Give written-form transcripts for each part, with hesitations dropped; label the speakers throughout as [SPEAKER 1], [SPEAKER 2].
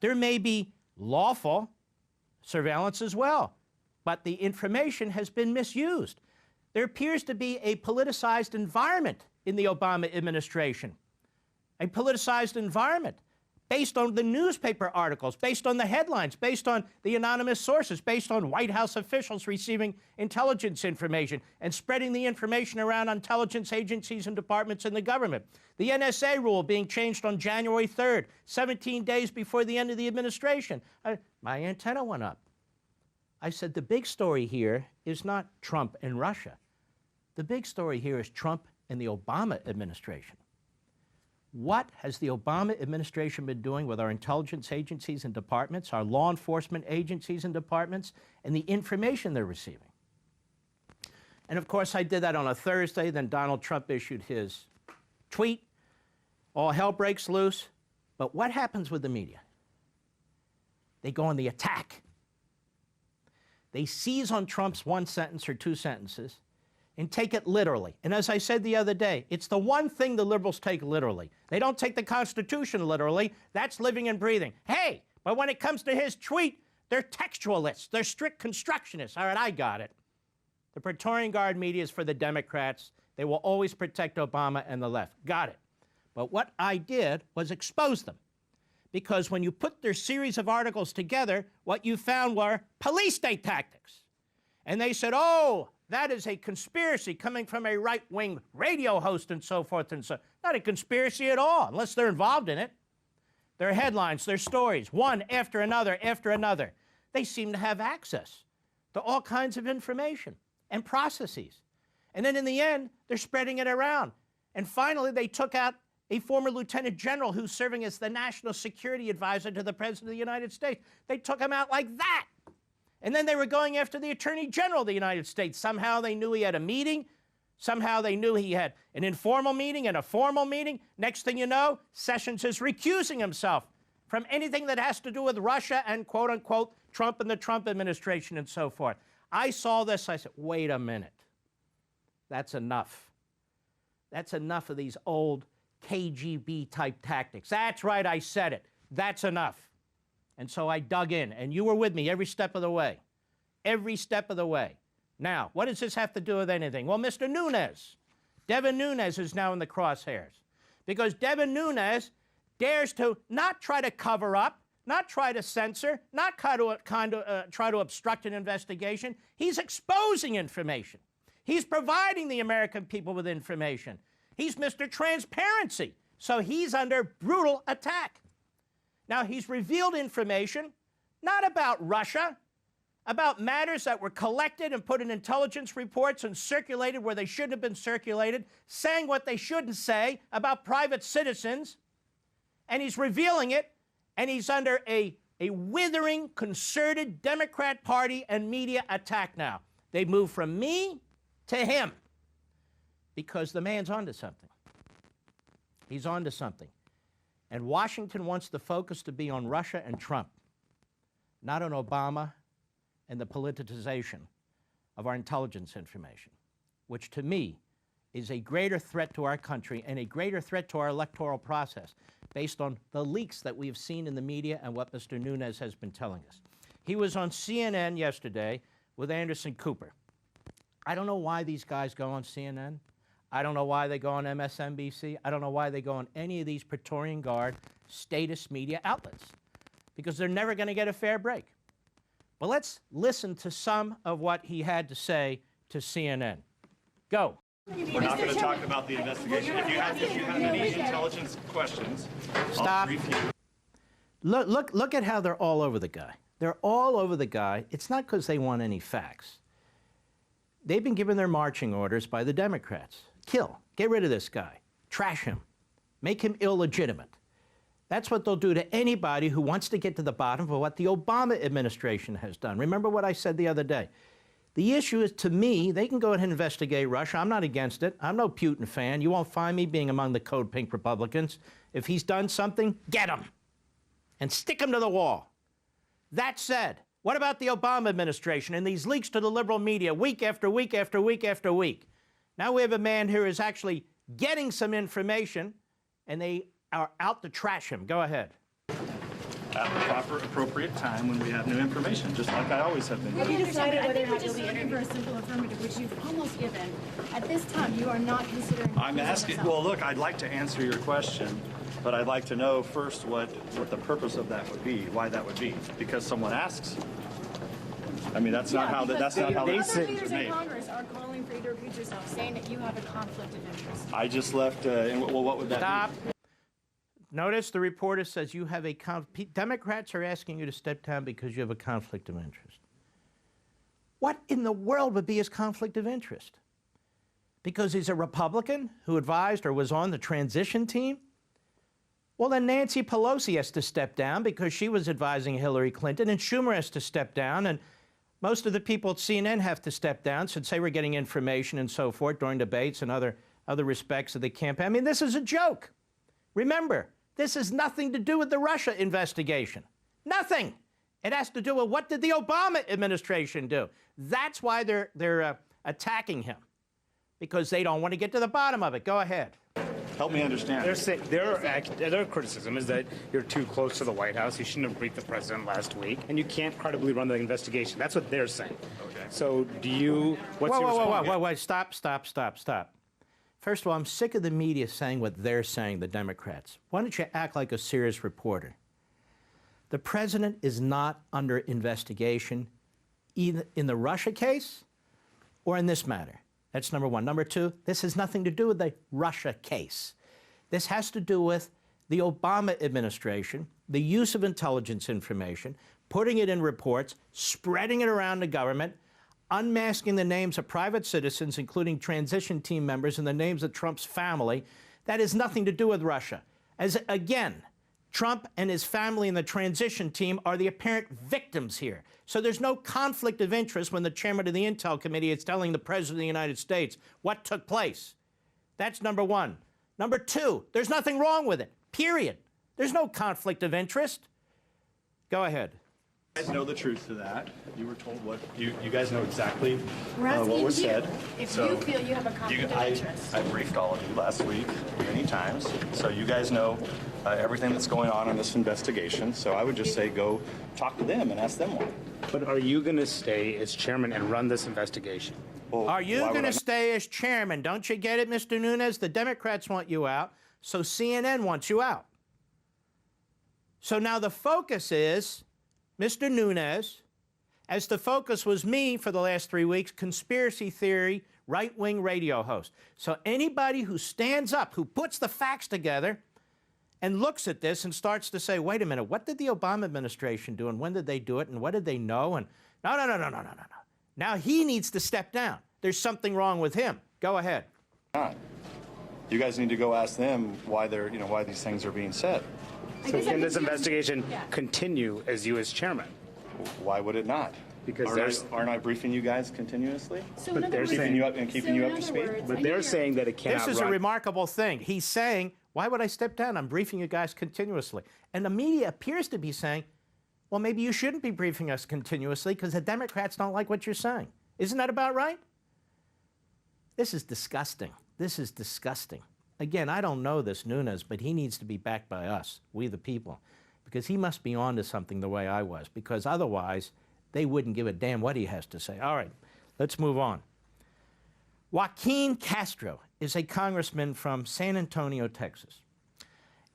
[SPEAKER 1] There may be lawful surveillance as well, but the information has been misused. There appears to be a politicized environment in the Obama administration, a politicized environment based on the newspaper articles, based on the headlines, based on the anonymous sources, based on White House officials receiving intelligence information and spreading the information around intelligence agencies and departments in the government. The NSA rule being changed on January 3rd, 17 days before the end of the administration. My antenna went up. I said, the big story here is not Trump and Russia. The big story here is Trump and the Obama administration. What has the Obama administration been doing with our intelligence agencies and departments, our law enforcement agencies and departments, and the information they're receiving? And of course, I did that on a Thursday. Then Donald Trump issued his tweet. All hell breaks loose. But what happens with the media? They go on the attack. They seize on Trump's one sentence or two sentences and take it literally. And as I said the other day, it's the one thing the liberals take literally. They don't take the Constitution literally. That's living and breathing. Hey, but when it comes to his tweet, they're textualists. They're strict constructionists. All right, I got it. The Praetorian Guard media is for the Democrats. They will always protect Obama and the left. Got it. But what I did was expose them. Because when you put their series of articles together, what you found were police state tactics. And they said, oh, that is a conspiracy coming from a right-wing radio host and so forth and so. Not a conspiracy at all, unless they're involved in it. Their headlines, their stories, one after another after another. They seem to have access to all kinds of information and processes. And then in the end, they're spreading it around. And finally, they took out a former lieutenant general who's serving as the national security advisor to the President of the United States. They took him out like that. And then they were going after the Attorney General of the United States. Somehow they knew he had a meeting. Somehow they knew he had an informal meeting and a formal meeting. Next thing you know, Sessions is recusing himself from anything that has to do with Russia and, quote unquote, Trump and the Trump administration and so forth. I saw this. I said, wait a minute. That's enough. That's enough of these old KGB type tactics. That's right. I said it. That's enough. And so I dug in, and you were with me every step of the way. Every step of the way. Now, what does this have to do with anything? Well, Mr. Nunes, Devin Nunes is now in the crosshairs. Because Devin Nunes dares to not try to cover up, not try to censor, not try to obstruct an investigation. He's exposing information. He's providing the American people with information. He's Mr. Transparency. So he's under brutal attack. Now, he's revealed information, not about Russia, about matters that were collected and put in intelligence reports and circulated where they shouldn't have been circulated, saying what they shouldn't say about private citizens. And he's revealing it, and he's under a withering, concerted Democrat Party and media attack now. They moved from me to him because the man's onto something. He's onto something. And Washington wants the focus to be on Russia and Trump, not on Obama and the politicization of our intelligence information, which to me is a greater threat to our country and a greater threat to our electoral process based on the leaks that we have seen in the media and what Mr. Nunes has been telling us. He was on CNN yesterday with Anderson Cooper. I don't know why these guys go on CNN. I don't know why they go on MSNBC. I don't know why they go on any of these Praetorian Guard statist media outlets, because they're never going to get a fair break. But let's listen to some of what he had to say to CNN. Go.
[SPEAKER 2] We're not going to talk about the investigation. If you have any intelligence questions,
[SPEAKER 1] stop.
[SPEAKER 2] I'll brief you.
[SPEAKER 1] Look at how they're all over the guy. They're all over the guy. It's not because they want any facts. They've been given their marching orders by the Democrats. Kill. Get rid of this guy. Trash him. Make him illegitimate. That's what they'll do to anybody who wants to get to the bottom of what the Obama administration has done. Remember what I said the other day. The issue is, to me, they can go ahead and investigate Russia. I'm not against it. I'm no Putin fan. You won't find me being among the Code Pink Republicans. If he's done something, get him. And stick him to the wall. That said, what about the Obama administration and these leaks to the liberal media week after week after week after week? Now we have a man who is actually getting some information, and they are out to trash him. Go ahead.
[SPEAKER 2] at the proper, appropriate time when we have new information, just like I always have been
[SPEAKER 3] Have
[SPEAKER 2] doing.
[SPEAKER 3] you decided whether or not
[SPEAKER 4] just
[SPEAKER 3] you'll be
[SPEAKER 4] looking for
[SPEAKER 3] interviewed?
[SPEAKER 4] a simple affirmative, which you've almost given. At this time, you are not considering.
[SPEAKER 2] I'm asking, well, look, I'd like to answer your question, but I'd like to know first what the purpose of that would be, why that would be. Because someone asks? I mean, that's not how the
[SPEAKER 4] Other
[SPEAKER 2] decisions
[SPEAKER 4] leaders
[SPEAKER 2] are
[SPEAKER 4] in
[SPEAKER 2] made.
[SPEAKER 4] Congress are calling for you to repeat yourself, saying that you have a conflict of interest.
[SPEAKER 2] I just left, and well, what would that
[SPEAKER 1] Stop.
[SPEAKER 2] be?
[SPEAKER 1] Notice the reporter says you have a Democrats are asking you to step down because you have a conflict of interest. What in the world would be his conflict of interest? Because he's a Republican who advised or was on the transition team? Well, then Nancy Pelosi has to step down because she was advising Hillary Clinton, and Schumer has to step down, and most of the people at CNN have to step down since they were getting information and so forth during debates and other respects of the campaign. I mean, this is a joke. Remember, this has nothing to do with the Russia investigation. Nothing. It has to do with what did the Obama administration do. That's why they're attacking him, because they don't want to get to the bottom of it. Go ahead.
[SPEAKER 2] Help me understand.
[SPEAKER 5] Their criticism is that you're too close to the White House. You shouldn't have briefed the president last week, and you can't credibly run the investigation. That's what they're saying.
[SPEAKER 2] Okay.
[SPEAKER 5] So do you? What's your response?
[SPEAKER 1] Whoa, stop. First of all, I'm sick of the media saying what they're saying, the Democrats. Why don't you act like a serious reporter? The president is not under investigation either in the Russia case or in this matter. That's number one. Number two, this has nothing to do with the Russia case. This has to do with the Obama administration, the use of intelligence information, putting it in reports, spreading it around the government, unmasking the names of private citizens, including transition team members, and the names of Trump's family. That has nothing to do with Russia. As again, Trump and his family and the transition team are the apparent victims here. So there's no conflict of interest when the chairman of the Intel Committee is telling the President of the United States what took place. That's number one. Number two, there's nothing wrong with it, period. There's no conflict of interest. Go ahead.
[SPEAKER 2] You guys know the truth to that. You were told what you guys know exactly
[SPEAKER 4] We're asking
[SPEAKER 2] what was
[SPEAKER 4] you
[SPEAKER 2] said.
[SPEAKER 4] if
[SPEAKER 2] So
[SPEAKER 4] you feel you have a conflict of interest.
[SPEAKER 2] I briefed all of you last week many times, so you guys know everything that's going on in this investigation. So I would just say go talk to them and ask them why.
[SPEAKER 5] But are you going to stay as chairman and run this investigation?
[SPEAKER 2] Well,
[SPEAKER 1] Are you
[SPEAKER 2] why would
[SPEAKER 1] going
[SPEAKER 2] I
[SPEAKER 1] to
[SPEAKER 2] not?
[SPEAKER 1] stay as chairman? Don't you get it, Mr. Nunes? The Democrats want you out, so CNN wants you out. So now the focus is Mr. Nunes, as the focus was me for the last 3 weeks, conspiracy theory, right-wing radio host. So anybody who stands up, who puts the facts together and looks at this and starts to say, wait a minute, what did the Obama administration do and when did they do it and what did they know? And no. Now he needs to step down. There's something wrong with him. Go ahead.
[SPEAKER 2] You guys need to go ask them why why these things are being said.
[SPEAKER 5] So can this investigation continue as you as chairman?
[SPEAKER 2] Why would it not?
[SPEAKER 5] Because
[SPEAKER 2] aren't I briefing you guys continuously?
[SPEAKER 4] So in other
[SPEAKER 5] they're
[SPEAKER 4] words-
[SPEAKER 5] saying-
[SPEAKER 2] Keeping you up and keeping you up to speed?
[SPEAKER 5] But they're saying that it cannot
[SPEAKER 1] This is a
[SPEAKER 5] run.
[SPEAKER 1] remarkable thing. He's saying, why would I step down? I'm briefing you guys continuously. And the media appears to be saying, well, maybe you shouldn't be briefing us continuously because the Democrats don't like what you're saying. Isn't that about right? This is disgusting. This is disgusting. Again, I don't know this Nunes, but he needs to be backed by us, we the people, because he must be on to something the way I was, because otherwise they wouldn't give a damn what he has to say. All right, let's move on. Joaquin Castro is a congressman from San Antonio, Texas.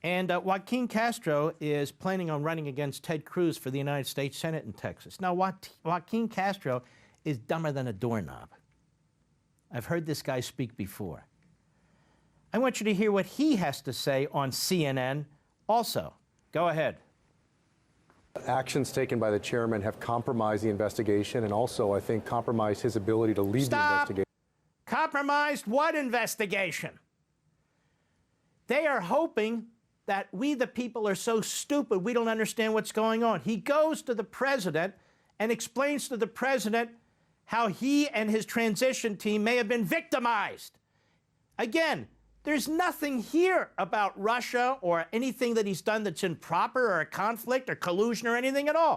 [SPEAKER 1] And Joaquin Castro is planning on running against Ted Cruz for the United States Senate in Texas. Now, Joaquin Castro is dumber than a doorknob. I've heard this guy speak before. I want you to hear what he has to say on CNN also. Go ahead.
[SPEAKER 6] Actions taken by the chairman have compromised the investigation and also, I think, compromised his ability to lead the investigation.
[SPEAKER 1] Compromised what investigation? They are hoping that we, the people, are so stupid we don't understand what's going on. He goes to the president and explains to the president how he and his transition team may have been victimized. Again, there's nothing here about Russia or anything that he's done that's improper or a conflict or collusion or anything at all.